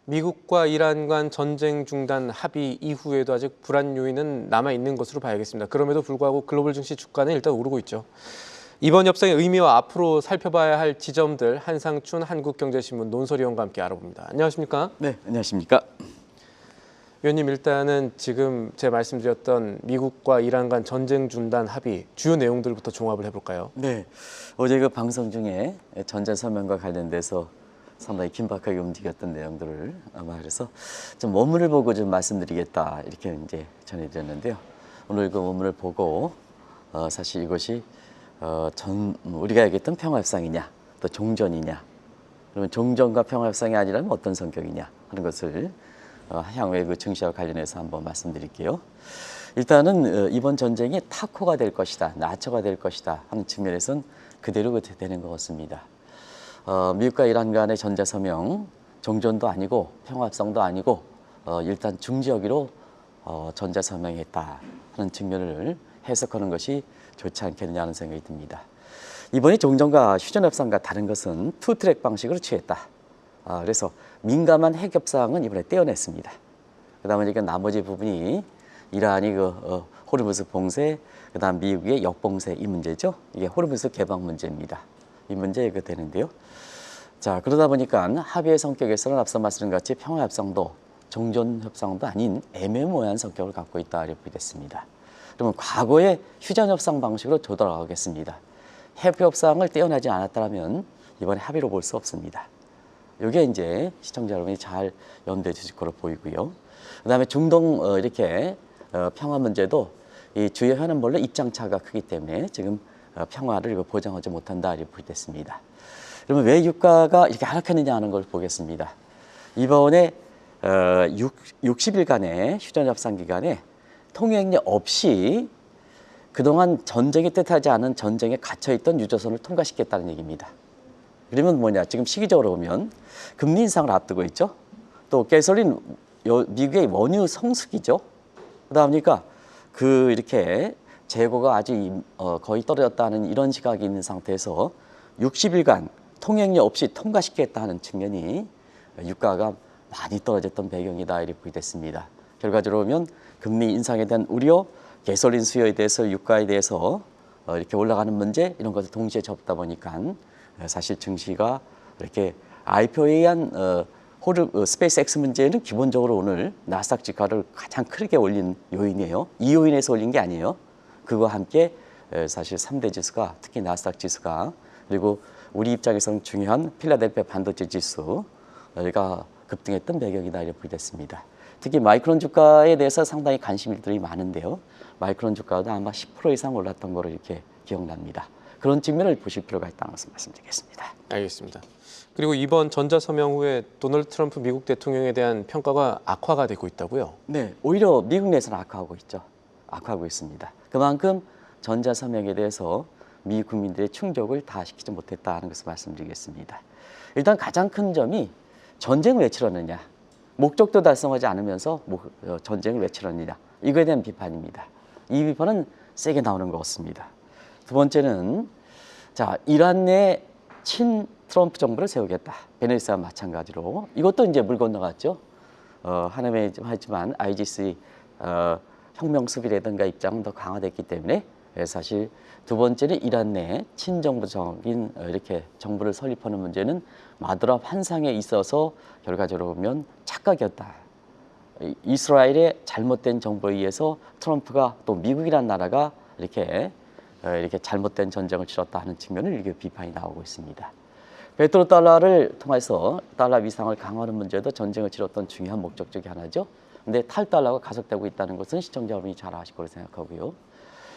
미국과 이란 간 전쟁 중단 합의 이후에도 아직 불안 요인은 남아있는 것으로 봐야겠습니다. 그럼에도 불구하고 글로벌 증시 주가는 일단 오르고 있죠. 이번 협상의 의미와 앞으로 살펴봐야 할 지점들 한상춘 한국경제신문 논설위원과 함께 알아봅니다. 안녕하십니까? 네, 안녕하십니까? 위원님, 일단은 지금 제 말씀드렸던 미국과 이란 간 전쟁 중단 합의 주요 내용들부터 종합을 해볼까요? 네, 어제 그 방송 중에 전자서명과 관련돼서 상당히 긴박하게 움직였던 내용들을 아마 그래서 좀 원문을 보고 좀 말씀드리겠다 이렇게 이제 전해드렸는데요. 오늘 그 원문을 보고 사실 이것이 우리가 얘기했던 평화협상이냐 또 종전이냐, 그러면 종전과 평화협상이 아니라면 어떤 성격이냐 하는 것을 향후의 그 증시와 관련해서 한번 말씀드릴게요. 일단은 이번 전쟁이 타코가 될 것이다, 나처가 될 것이다 하는 측면에서는 그대로 되는 것 같습니다. 미국과 이란 간의 전자서명, 종전도 아니고 평화협상도 아니고 일단 중지하기로 전자서명했다 하는 측면을 해석하는 것이 좋지 않겠느냐 하는 생각이 듭니다. 이번이 종전과 휴전협상과 다른 것은 투트랙 방식으로 취했다. 그래서 민감한 핵협상은 이번에 떼어냈습니다. 그다음에 이제 나머지 부분이 이란이 호르무즈 봉쇄, 그다음 미국의 역봉쇄 이 문제죠. 이게 호르무즈 개방 문제입니다. 이 문제가 되는데요. 자, 그러다 보니까 합의의 성격에서는 앞서 말씀드린 같이 평화협상도 종전협상도 아닌 애매모호한 성격을 갖고 있다 이렇게 됐습니다. 그러면 과거의 휴전협상 방식으로 되돌아가겠습니다. 핵협상을 떼어내지 않았다면 이번에 합의로 볼 수 없습니다. 이게 이제 시청자 여러분이 잘 염두에 두실 거로 보이고요. 그다음에 중동 이렇게 평화 문제도 이 주요 현안별로 입장 차가 크기 때문에 지금 평화를 보장하지 못한다 이렇게 됐습니다. 그러면 왜 유가가 이렇게 하락했느냐 하는 걸 보겠습니다. 이번에 60일간의 휴전협상 기간에 통행료 없이 그동안 전쟁이 뜻하지 않은 전쟁에 갇혀있던 유조선을 통과시켰다는 얘기입니다. 그러면 뭐냐, 지금 시기적으로 보면 금리 인상을 앞두고 있죠. 또 가솔린 미국의 원유 성수기죠. 그러다 보니까 이렇게 재고가 아주 거의 떨어졌다는 이런 시각이 있는 상태에서 60일간 통행료 없이 통과시켰다 하는 측면이 유가가 많이 떨어졌던 배경이다 이렇게 됐습니다. 결과적으로 보면 금리 인상에 대한 우려, 가솔린 수요에 대해서 유가에 대해서 이렇게 올라가는 문제 이런 것을 동시에 접다 보니까 사실 증시가 이렇게 IPO에 의한 스페이스X 문제는 기본적으로 오늘 나스닥 지가를 가장 크게 올린 요인이에요. 이 요인에서 올린 게 아니에요. 그와 함께 사실 3대 지수가 특히 나스닥 지수가 그리고 우리 입장에서는 중요한 필라델피아 반도체 지수가 급등했던 배경이다 이렇게 됐습니다. 특히 마이크론 주가에 대해서 상당히 관심들이 많은데요. 마이크론 주가도 아마 10% 이상 올랐던 거로 이렇게 기억납니다. 그런 측면을 보실 필요가 있다는 것을 말씀드리겠습니다. 알겠습니다. 그리고 이번 전자서명 후에 도널드 트럼프 미국 대통령에 대한 평가가 악화가 되고 있다고요? 네, 오히려 미국 내에서는 악화하고 있죠. 악화하고 있습니다. 그만큼 전자서명에 대해서 미국 국민들의 충족을 다 시키지 못했다는 것을 말씀드리겠습니다. 일단 가장 큰 점이 전쟁을 왜 치렀느냐. 목적도 달성하지 않으면서 전쟁을 왜 치렀느냐. 이거에 대한 비판입니다. 이 비판은 세게 나오는 것 같습니다. 두 번째는 이란 내 친 트럼프 정부를 세우겠다. 베네수엘와 마찬가지로 이것도 이제 물 건너갔죠. 하지만 IGC 혁명 수비라든가 입장은 더 강화됐기 때문에 사실 두 번째는 이란 내 친정부적인 이렇게 정부를 설립하는 문제는 마드라 환상에 있어서 결과적으로 보면 착각이었다. 이스라엘의 잘못된 정보에 의해서 트럼프가 또 미국이라는 나라가 이렇게 잘못된 전쟁을 치렀다 하는 측면을 이렇게 비판이 나오고 있습니다. 페트로달러를 통해서 달러 위상을 강화하는 문제도 전쟁을 치렀던 중요한 목적 중에 하나죠. 근데 탈달러가 가속되고 있다는 것은 시청자 여러분이 잘 아실 거로 생각하고요.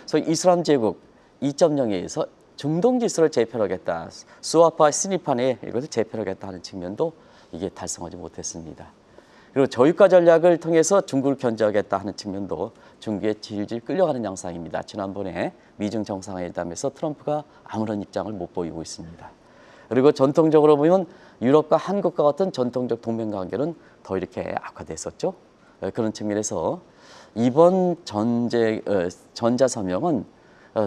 그래서 이슬람 제국 2.0에서 중동 지수를 재편하겠다. 스와프와 스니판에 이것을 재편하겠다 하는 측면도 이게 달성하지 못했습니다. 그리고 저유가 전략을 통해서 중국을 견제하겠다 하는 측면도 중국에 질질 끌려가는 양상입니다. 지난번에 미중 정상회담에서 트럼프가 아무런 입장을 못 보이고 있습니다. 그리고 전통적으로 보면 유럽과 한국과 같은 전통적 동맹관계는 더 이렇게 악화됐었죠. 그런 측면에서 이번 전자서명은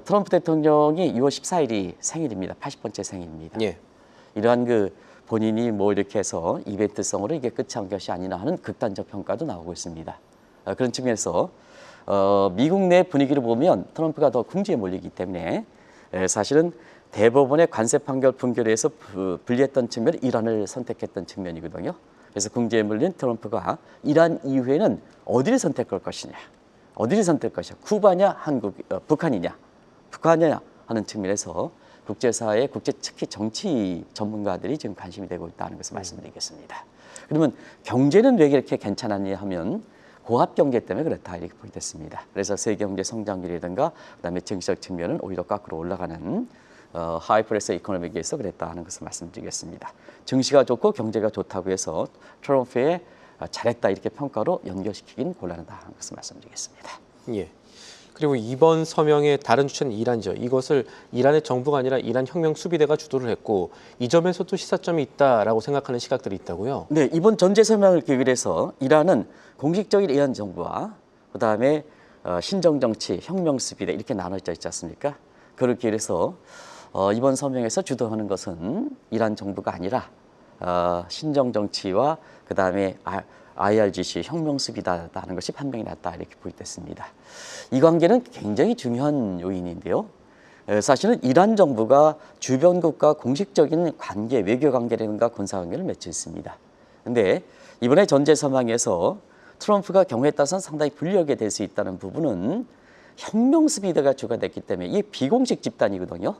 트럼프 대통령이 6월 14일이 생일입니다. 80번째 생일입니다. 예. 이러한 본인이 뭐 이렇게 해서 이벤트성으로 이게 끝이 난 것이 아니라 하는 극단적 평가도 나오고 있습니다. 그런 측면에서 미국 내 분위기를 보면 트럼프가 더 궁지에 몰리기 때문에 사실은 대법원의 관세 판결 분결에서 불리했던 측면이 이란을 선택했던 측면이거든요. 그래서 궁지에 몰린 트럼프가 이란 이후에는 어디를 선택할 것이냐, 어디를 선택할 것이냐, 쿠바냐, 북한이냐 하는 측면에서 국제사회, 특히 정치 전문가들이 지금 관심이 되고 있다는 것을 말씀드리겠습니다. 그러면 경제는 왜 이렇게 괜찮았냐 하면 고압 경제 때문에 그렇다 이렇게 보겠습니다. 그래서 세계 경제 성장률이라든가 그다음에 정치적 측면은 오히려 거꾸로 올라가는 하이프레스 이코노미에서 그랬다 하는 것을 말씀드리겠습니다. 증시가 좋고 경제가 좋다고 해서 트럼프의 잘했다 이렇게 평가로 연결시키긴 곤란하다 하는 것을 말씀드리겠습니다. 예. 그리고 이번 서명의 다른 주체는 이란이죠. 이것을 이란의 정부가 아니라 이란 혁명 수비대가 주도를 했고 이 점에서도 시사점이 있다라고 생각하는 시각들이 있다고요. 네, 이번 전제 서명을 계기로 해서 이란은 공식적인 이란 정부와 그다음에 신정정치, 혁명 수비대 이렇게 나눠져 있지 않습니까? 그를 기해서 이번 서명에서 주도하는 것은 이란 정부가 아니라 신정정치와 그다음에 IRGC 혁명 수비다라는 것이 판명이 났다 이렇게 보겠습니다. 이 관계는 굉장히 중요한 요인인데요. 사실은 이란 정부가 주변국과 공식적인 관계, 외교 관계라든가 군사 관계를 맺혀 있습니다. 그런데 이번에 전제 서명에서 트럼프가 경우에 따라서는 상당히 불리하게 될 수 있다는 부분은 혁명 수비대가 주관됐기 때문에 이게 비공식 집단이거든요.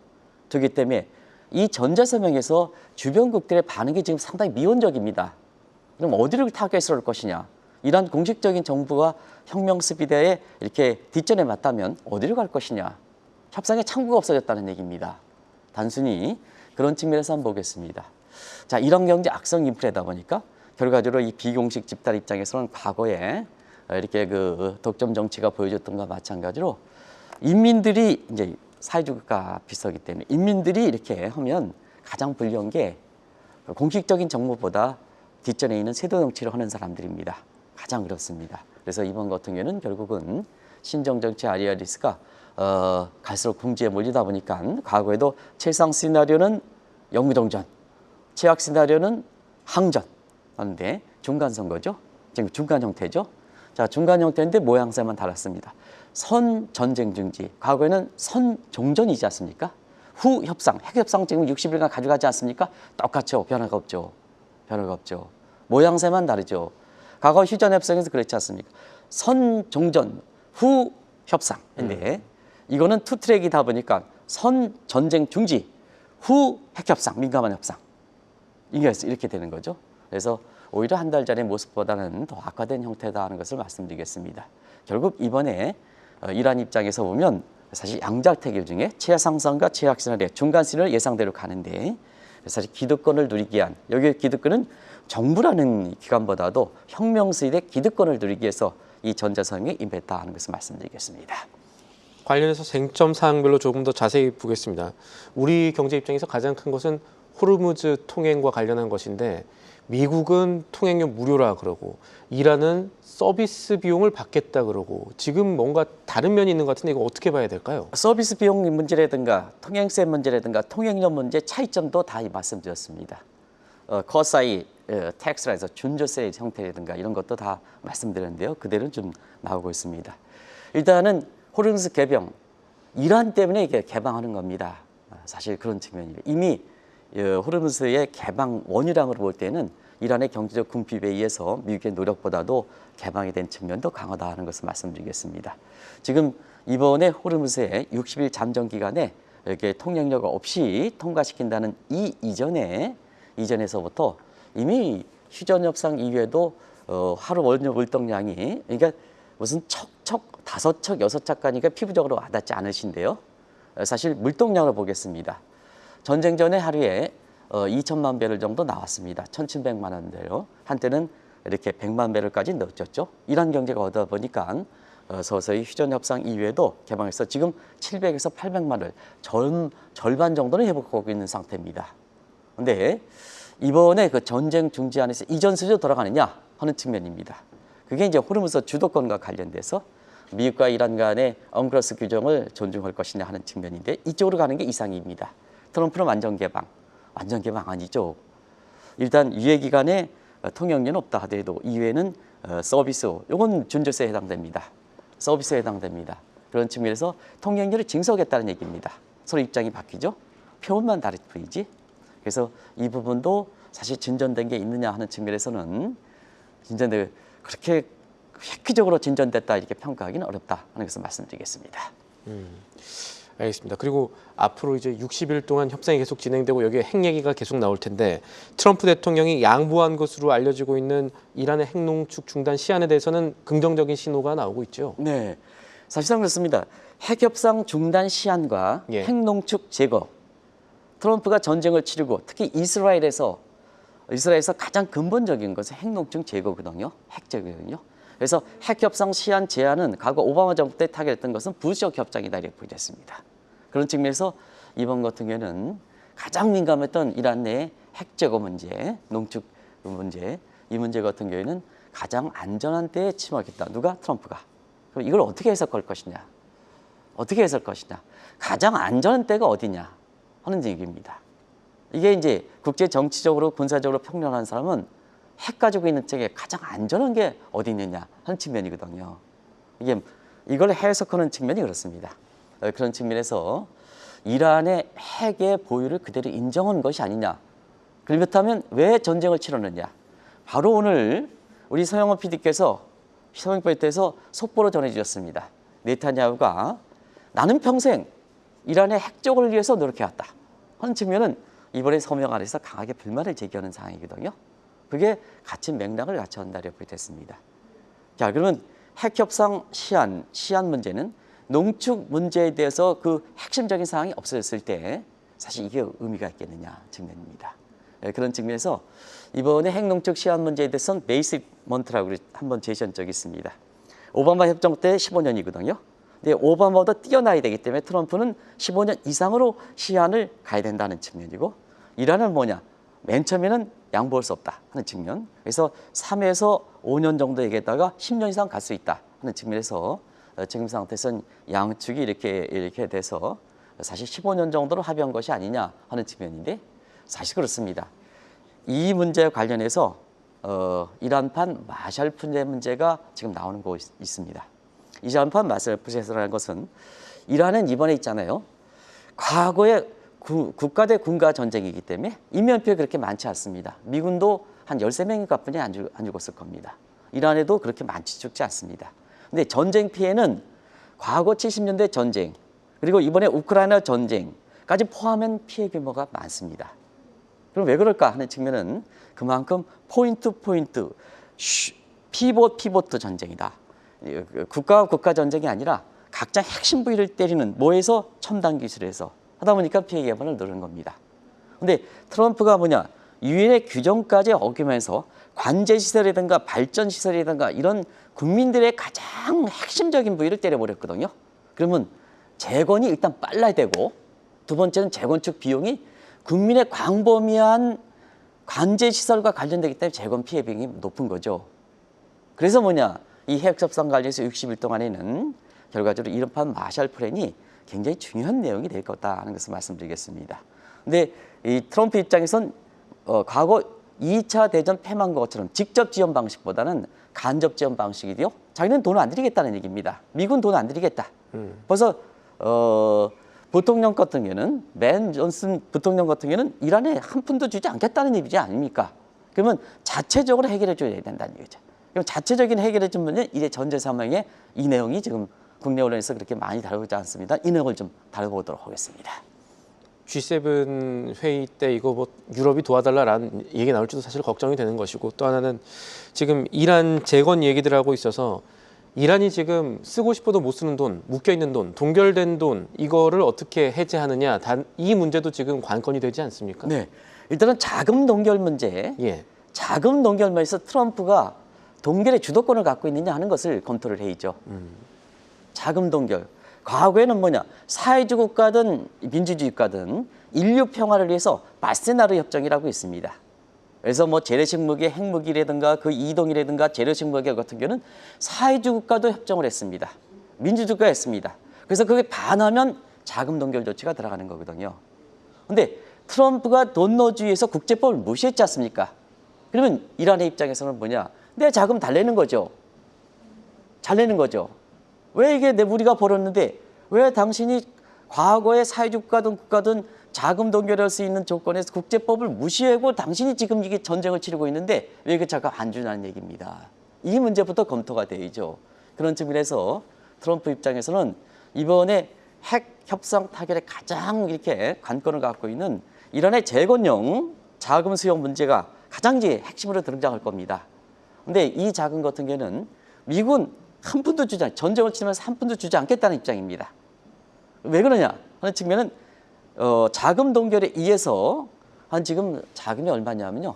그렇기 때문에 이 전제 서명에서 주변국들의 반응이 지금 상당히 미온적입니다. 그럼 어디를 타겟을 할 것이냐? 이란 공식적인 정부와 혁명 수비대에 이렇게 뒷전에 맞다면 어디로 갈 것이냐? 협상의 창구가 없어졌다는 얘기입니다. 단순히 그런 측면에서 한번 보겠습니다. 자, 이란 경제 악성 인플레다 보니까 결과적으로 이 비공식 집단 입장에서는 과거에 이렇게 그 독점 정치가 보여줬던 것과 마찬가지로 인민들이 이제 사회주의가 비슷하기 때문에 인민들이 이렇게 하면 가장 불리한 게 공식적인 정부보다 뒷전에 있는 세도 정치를 하는 사람들입니다. 가장 그렇습니다. 그래서 이번 같은 경우는 결국은 신정정치 아리아리스가 갈수록 궁지에 몰리다 보니까 과거에도 최상 시나리오는 영구동전, 최악 시나리오는 항전 하는데 중간 선거죠. 지금 중간 형태죠. 자, 중간 형태인데 모양새만 달랐습니다. 선 전쟁 중지, 과거에는 선 종전이지 않습니까? 후 협상, 핵 협상 지금 60일간 가져가지 않습니까? 똑같죠. 변화가 없죠. 변화가 없죠. 모양새만 다르죠. 과거 휴전 협상에서 그렇지 않습니까? 선 종전, 후 협상인데 이거는 투 트랙이다 보니까 선 전쟁 중지, 후 핵 협상, 민감한 협상 이게 이렇게 되는 거죠. 그래서 오히려 한 달 전의 모습보다는 더 악화된 형태다 하는 것을 말씀드리겠습니다. 결국 이번에 이란 입장에서 보면 사실 양자택일 중에 최상선과 최악선의 중간 시를 예상대로 가는데 사실 기득권을 누리기 위한 여기 기득권은 정부라는 기관보다도 혁명수의 기득권을 누리기 위해서 이 전자성에 임했다 하는 것을 말씀드리겠습니다. 관련해서 쟁점 사항별로 조금 더 자세히 보겠습니다. 우리 경제 입장에서 가장 큰 것은 호르무즈 통행과 관련한 것인데 미국은 통행료 무료라 그러고 이란은 서비스 비용을 받겠다 그러고 지금 뭔가 다른 면이 있는 것 같은데 이거 어떻게 봐야 될까요? 서비스 비용 문제라든가 통행세 문제라든가 통행료 문제 차이점도 다 말씀드렸습니다. 커사이 텍스라 해서 준조세 형태라든가 이런 것도 다 말씀드렸는데요. 그대로 좀 나오고 있습니다. 일단은 호르무즈 개방, 이란 때문에 이게 개방하는 겁니다. 사실 그런 측면이에요. 이미 호르무즈의 개방 원유량으로 볼 때는 이란의 경제적 궁핍에 의해서 미국의 노력보다도 개방이 된 측면도 강하다 하는 것을 말씀드리겠습니다. 지금 이번에 호르무즈의 60일 잠정 기간에 이렇게 통행료가 없이 통과시킨다는 이 이전에서부터 이미 휴전 협상 이후에도 하루 원유 물동량이 그러니까 무슨 척 5척 6척 가니까 피부적으로 와닿지 않으신데요. 사실 물동량을 보겠습니다. 전쟁 전에 하루에 2천만 배럴 정도 나왔습니다. 1,700만 원대로 한때는 이렇게 100만 배럴까지 넣었죠. 이란 경제가 얻어 보니까 서서히 휴전 협상 이후에도 개방해서 지금 700에서 800만 원, 절반 정도는 회복하고 있는 상태입니다. 그런데 이번에 그 전쟁 중지 안에서 이전 수준으로 돌아가느냐 하는 측면입니다. 그게 이제 호르무즈 주도권과 관련돼서 미국과 이란 간의 언클러스 규정을 존중할 것이냐 하는 측면인데 이쪽으로 가는 게 이상입니다. 트럼프는 완전 개방 아니죠. 일단 유예 기간에 통역료는 없다 하더라도 이외에는 서비스, 이건 준조세에 해당됩니다. 서비스에 해당됩니다. 그런 측면에서 통역료를 징수하겠다는 얘기입니다. 서로 입장이 바뀌죠. 표현만 다를 뿐이지. 그래서 이 부분도 사실 진전된 게 있느냐 하는 측면에서는 진전돼 그렇게 획기적으로 진전됐다 이렇게 평가하기는 어렵다 하는 것을 말씀드리겠습니다. 알겠습니다. 그리고 앞으로 이제 60일 동안 협상이 계속 진행되고 여기에 핵 얘기가 계속 나올 텐데 트럼프 대통령이 양보한 것으로 알려지고 있는 이란의 핵 농축 중단 시한에 대해서는 긍정적인 신호가 나오고 있죠. 네, 사실상 그렇습니다. 핵 협상 중단 시한과 예. 핵 농축 제거, 트럼프가 전쟁을 치르고 특히 이스라엘에서 가장 근본적인 것은 핵 농축 제거거든요. 핵 제거거든요. 그래서 핵 협상 시한 제한은 과거 오바마 정부 때 타결했던 것은 부시적 협상이다 이렇게 보겠습니다. 그런 측면에서 이번 같은 경우에는 가장 민감했던 이란 내 핵 제거 문제, 농축 문제, 이 문제 같은 경우에는 가장 안전한 때에 침하겠다. 누가? 트럼프가. 그럼 이걸 어떻게 해석할 것이냐? 어떻게 해석할 것이냐? 가장 안전한 때가 어디냐 하는 얘기입니다. 이게 이제 국제 정치적으로 군사적으로 평론하는 사람은 핵 가지고 있는 쪽에 가장 안전한 게 어디 있느냐 하는 측면이거든요. 이걸 해석하는 측면이 그렇습니다. 그런 측면에서 이란의 핵의 보유를 그대로 인정한 것이 아니냐. 그렇다면 왜 전쟁을 치렀느냐. 바로 오늘 우리 서영원 PD께서 속보로 전해주셨습니다. 네타냐후가 나는 평생 이란의 핵적을 위해서 노력해왔다 하는 측면은 이번에 서명 안에서 강하게 불만을 제기하는 상황이거든요. 그게 같은 맥락을 갖춰온다고 보겠습니다. 자, 그러면 핵협상 시한 문제는 농축 문제에 대해서 그 핵심적인 사항이 없어졌을 때 사실 이게 의미가 있겠느냐 측면입니다. 그런 측면에서 이번에 핵농축 시한 문제에 대해서는 베이스먼트라고 한번 제시한 적이 있습니다. 오바마 협정 때 15년이거든요. 근데 오바마보다 뛰어나야 되기 때문에 트럼프는 15년 이상으로 시한을 가야 된다는 측면이고 이란은 뭐냐? 맨 처음에는 양보할 수 없다 하는 측면. 그래서 3에서 5년 정도 얘기했다가 10년 이상 갈 수 있다 하는 측면에서 지금 상태에서는 양측이 이렇게 돼서 사실 15년 정도로 합의한 것이 아니냐 하는 측면인데 사실 그렇습니다. 이 문제와 관련해서 이란판 마샬푸제 문제가 지금 나오는 곳 있습니다. 이란판 마샬푸제라는 것은 이란은 이번에 있잖아요. 과거에 국가 대 군가 전쟁이기 때문에 인명피해 그렇게 많지 않습니다. 미군도 한 13명인가 뿐이 안 죽었을 겁니다. 이란에도 그렇게 많지 죽지 않습니다. 근데 전쟁 피해는 과거 70년대 전쟁 그리고 이번에 우크라이나 전쟁까지 포함한 피해 규모가 많습니다. 그럼 왜 그럴까 하는 측면은 그만큼 포인트 피보트 전쟁이다. 국가와 국가 전쟁이 아니라 각자 핵심 부위를 때리는 뭐에서 첨단 기술에서 하다 보니까 피해 예방을 누르는 겁니다. 근데 트럼프가 뭐냐? 유엔의 규정까지 어기면서 관제시설이든가 발전시설이든가 이런 국민들의 가장 핵심적인 부위를 때려버렸거든요. 그러면 재건이 일단 빨라야 되고 두 번째는 재건축 비용이 국민의 광범위한 관제시설과 관련되기 때문에 재건 피해 비용이 높은 거죠. 그래서 뭐냐? 이 핵협상 관련해서 60일 동안에는 결과적으로 이른판 마샬 플랜이 굉장히 중요한 내용이 될 거다 하는 것을 말씀드리겠습니다. 근데 이 트럼프 입장에선 과거 2차 대전 패망 것처럼 직접 지원 방식보다는 간접 지원 방식이고요. 자기는 돈을 안 드리겠다는 얘기입니다. 미군 돈 안 드리겠다. 벌써 부통령 같은 경우는 맨 존슨 부통령 같은 경우는 이란에 한 푼도 주지 않겠다는 얘기지 아닙니까? 그러면 자체적으로 해결해 줘야 된다는 얘기죠. 그럼 자체적인 해결해 주면 이제 전제 사망에 이 내용이 지금 국내 언론에서 그렇게 많이 다루지 않습니다. 이 내용을 좀 다뤄보도록 하겠습니다. G7 회의 때 이거 뭐 유럽이 도와달라라는 얘기 나올지도 사실 걱정이 되는 것이고 또 하나는 지금 이란 재건 얘기들 하고 있어서 이란이 지금 쓰고 싶어도 못 쓰는 돈, 묶여있는 돈, 동결된 돈 이거를 어떻게 해제하느냐 이 문제도 지금 관건이 되지 않습니까? 네, 일단은 자금 동결 문제. 예. 자금 동결에서 트럼프가 동결의 주도권을 갖고 있느냐 하는 것을 검토를 해야죠. 자금 동결. 과거에는 뭐냐? 사회주의 국가든 민주주의 국가든 인류 평화를 위해서 바스나르 협정이라고 있습니다. 그래서 뭐 재래식 무기, 핵무기라든가 그 이동이라든가 재래식 무기 같은 경우는 사회주의 국가도 협정을 했습니다. 민주주의가 했습니다. 그래서 그게 반하면 자금 동결 조치가 들어가는 거거든요. 근데 트럼프가 돈노주의에서 국제법을 무시했지 않습니까? 그러면 이란의 입장에서는 뭐냐? 내 자금 달래는 거죠. 잘 내는 거죠. 왜 이게 우리가 벌었는데 왜 당신이 과거의 사회주가든 국가든 자금 동결할 수 있는 조건에서 국제법을 무시하고 당신이 지금 이게 전쟁을 치르고 있는데 왜 그 자금 안 주냐는 얘기입니다. 이 문제부터 검토가 되죠. 그런 측면에서 트럼프 입장에서는 이번에 핵 협상 타결에 가장 이렇게 관건을 갖고 있는 이란의 재건용 자금 수용 문제가 가장 이제 핵심으로 등장할 겁니다. 근데 이 자금 같은 경우는 미국은 한 푼도 주지 않, 전쟁을 치면서 한 푼도 주지 않겠다는 입장입니다. 왜 그러냐 하는 측면은 자금 동결에 의해서 한 지금 자금이 얼마냐면요.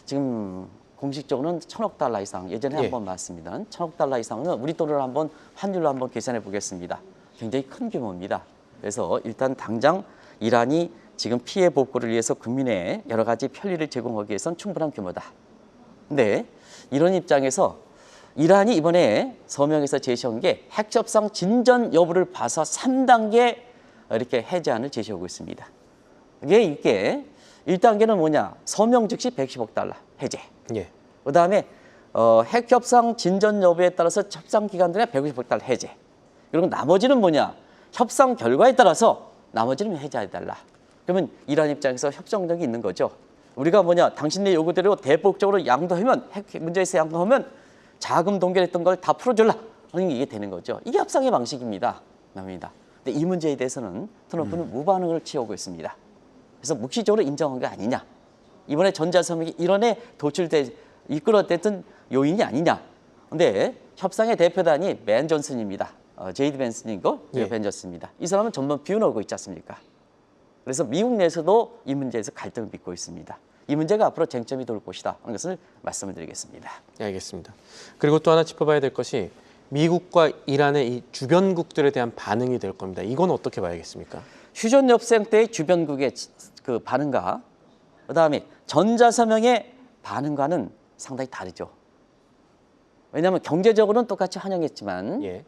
지금 공식적으로는 1,000억 달러 이상, 예전에 한번 봤습니다. 1,000억 달러 이상은 우리 돈으로 한번 환율로 한번 계산해 보겠습니다. 굉장히 큰 규모입니다. 그래서 일단 당장 이란이 지금 피해 복구를 위해서 국민의 여러 가지 편리를 제공하기 위해서는 충분한 규모다. 근데 이런 입장에서 이란이 이번에 서명에서 제시한 게 핵협상 진전 여부를 봐서 3단계 이렇게 해제안을 제시하고 있습니다. 이게 1단계는 뭐냐? 서명 즉시 110억 달러 해제. 예. 그다음에 핵협상 진전 여부에 따라서 협상 기간 동안 150억 달러 해제. 그리고 나머지는 뭐냐? 협상 결과에 따라서 나머지는 해제해달라. 그러면 이란 입장에서 협정력이 있는 거죠. 우리가 뭐냐? 당신네 요구대로 대폭적으로 양도하면 핵 문제에서 양도하면 자금 동결했던 걸 다 풀어줄라 하는 게 이게 되는 거죠. 이게 협상의 방식입니다. 남입니다. 근데 이 문제에 대해서는 트럼프는 무반응을 취하고 있습니다. 그래서 묵시적으로 인정한 게 아니냐. 이번에 전자서명이 이란에 이끌어냈던 요인이 아니냐. 근데 협상의 대표단이 벤 존슨입니다. 제이드 벤슨이고 벤 존슨입니다. 이 사람은 전면 비운하고 있지 않습니까? 그래서 미국 내에서도 이 문제에서 갈등을 빚고 있습니다. 이 문제가 앞으로 쟁점이 될 것이다 하는 것을 말씀을 드리겠습니다. 네, 알겠습니다. 그리고 또 하나 짚어봐야 될 것이 미국과 이란의 이 주변국들에 대한 반응이 될 겁니다. 이건 어떻게 봐야겠습니까? 휴전 협상 때의 주변국의 그 반응과 그다음에 전자서명의 반응과는 상당히 다르죠. 왜냐하면 경제적으로는 똑같이 환영했지만 예.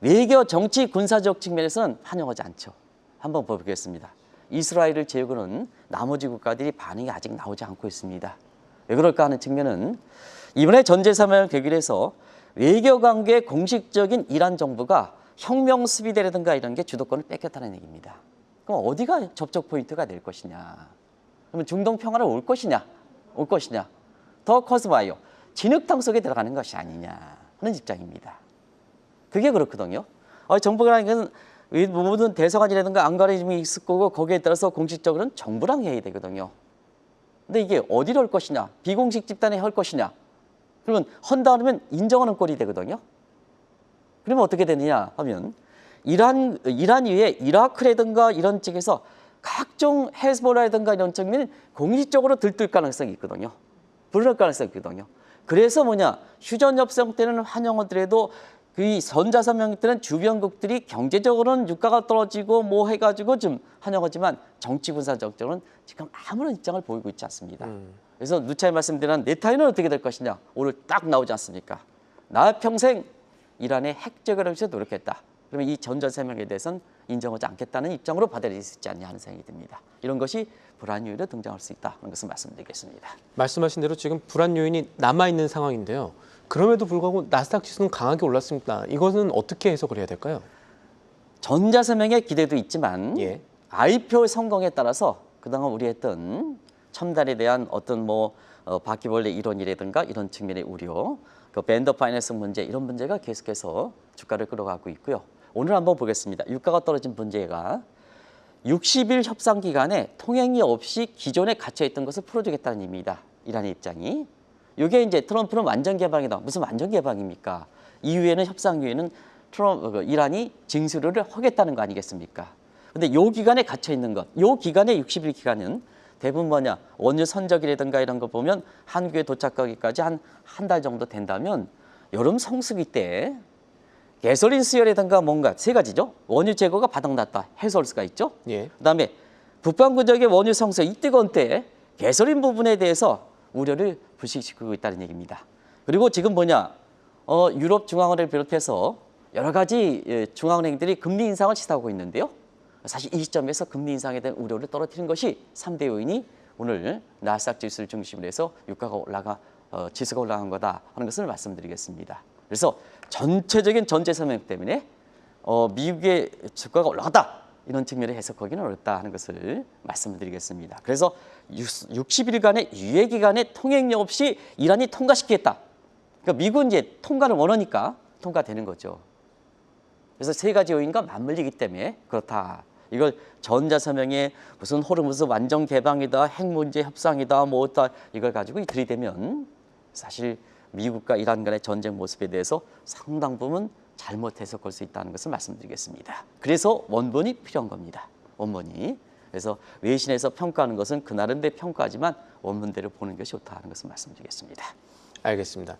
외교, 정치, 군사적 측면에서는 환영하지 않죠. 한번 보겠습니다. 이스라엘을 제외고는 나머지 국가들이 반응이 아직 나오지 않고 있습니다. 왜 그럴까 하는 측면은 이번에 전제서명을 계기로 해서 외교관계의 공식적인 이란 정부가 혁명 수비대라든가 이런 게 주도권을 뺏겼다는 얘기입니다. 그럼 어디가 접촉 포인트가 될 것이냐? 그러면 중동 평화로 올 것이냐? 더 커서 봐요. 진흙탕 속에 들어가는 것이 아니냐 하는 입장입니다. 그게 그렇거든요. 정부라는 것은 모든 대사관이라든가 안가림이 있을 거고 거기에 따라서 공식적으로는 정부랑 해야 되거든요. 근데 이게 어디로 할 것이냐? 비공식 집단에 할 것이냐? 그러면 헌다 하면 인정하는 꼴이 되거든요. 그러면 어떻게 되느냐 하면 이란 이외에 이라크라든가 이런 쪽에서 각종 헤즈볼라라든가 이런 쪽에는 공식적으로 들뜰 가능성이 있거든요. 불릴 가능성이 있거든요. 그래서 뭐냐? 휴전협상 때는 환영하더라도 그 전자서명 때는 주변국들이 경제적으로는 유가가 떨어지고 뭐 해가지고 좀 환영하지만 정치 군사적으로는 지금 아무런 입장을 보이고 있지 않습니다. 그래서 누차에 말씀드린 네타냐후는 어떻게 될 것이냐 오늘 딱 나오지 않습니까? 나 평생 이란의 핵 제거를 위해서 노력했다. 그러면 이 전자서명에 대해서는 인정하지 않겠다는 입장으로 받아들일 수 있지 않냐 하는 생각이 듭니다. 이런 것이 불안 요인으로 등장할 수 있다 하는 것을 말씀드리겠습니다. 말씀하신 대로 지금 불안 요인이 남아있는 상황인데요. 그럼에도 불구하고 나스닥 지수는 강하게 올랐습니다. 이것은 어떻게 해석을 해야 될까요? 전자서명의 기대도 있지만 예. IPO 성공에 따라서 그동안 우리 했던 첨단에 대한 어떤 바퀴벌레 이론이라든가 이런 측면의 우려, 그 벤더 파이낸스 문제 이런 문제가 계속해서 주가를 끌어가고 있고요. 오늘 한번 보겠습니다. 유가가 떨어진 문제가 60일 협상 기간에 통행이 없이 기존에 갇혀있던 것을 풀어주겠다는 의미입니다. 이란의 입장이. 이게 이제 트럼프는 완전 개방이다. 무슨 완전 개방입니까? 이후에는 협상 이후에는 이란이 징수료를 하겠다는 거 아니겠습니까? 근데 이 기간에 갇혀 있는 것, 이 기간에 60일 기간은 대부분 뭐냐? 원유 선적이라든가 이런 거 보면 한국에 도착하기까지 한 달 정도 된다면 여름 성수기 때 가솔린 수요라든가 뭔가 세 가지죠. 원유 재고가 바닥났다 해소할 수가 있죠. 예. 그다음에 북반구 지역의 원유 성수 이 뜨거운 때에 가솔린 부분에 대해서 우려를 불식시키고 있다는 얘기입니다. 그리고 지금 뭐냐? 유럽 중앙은행을 비롯해서 여러 가지 중앙은행들이 금리 인상을 시도하고 있는데요. 사실 이 시점에서 금리 인상에 대한 우려를 떨어뜨린 것이 3대 요인이 오늘 나스닥 지수를 중심으로 해서 지수가 올라간 거다 하는 것을 말씀드리겠습니다. 그래서 전체적인 전제 설명 때문에 미국의 주가가 올라갔다 이런 측면을 해석하기는 어렵다 하는 것을 말씀드리겠습니다. 그래서 60일간의 유예 기간에 통행료 없이 이란이 통과시키겠다. 그러니까 미국은 이제 통과를 원하니까 통과되는 거죠. 그래서 세 가지 요인과 맞물리기 때문에 그렇다. 이걸 전자서명에 무슨 호르무즈 완전 개방이다, 핵 문제 협상이다, 뭐 어다 이걸 가지고 들이대면 사실 미국과 이란 간의 전쟁 모습에 대해서 상당 부분 잘못 해석할 수 있다는 것을 말씀드리겠습니다. 그래서 원본이 필요한 겁니다. 원본이. 그래서 외신에서 평가하는 것은 그 나름대로 평가하지만 원문대로 보는 것이 좋다는 것을 말씀드리겠습니다. 알겠습니다.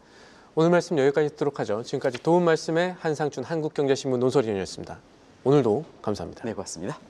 오늘 말씀 여기까지 듣도록 하죠. 지금까지 도움 말씀의 한상준 한국경제신문 논설위원이었습니다. 오늘도 감사합니다. 네, 고맙습니다.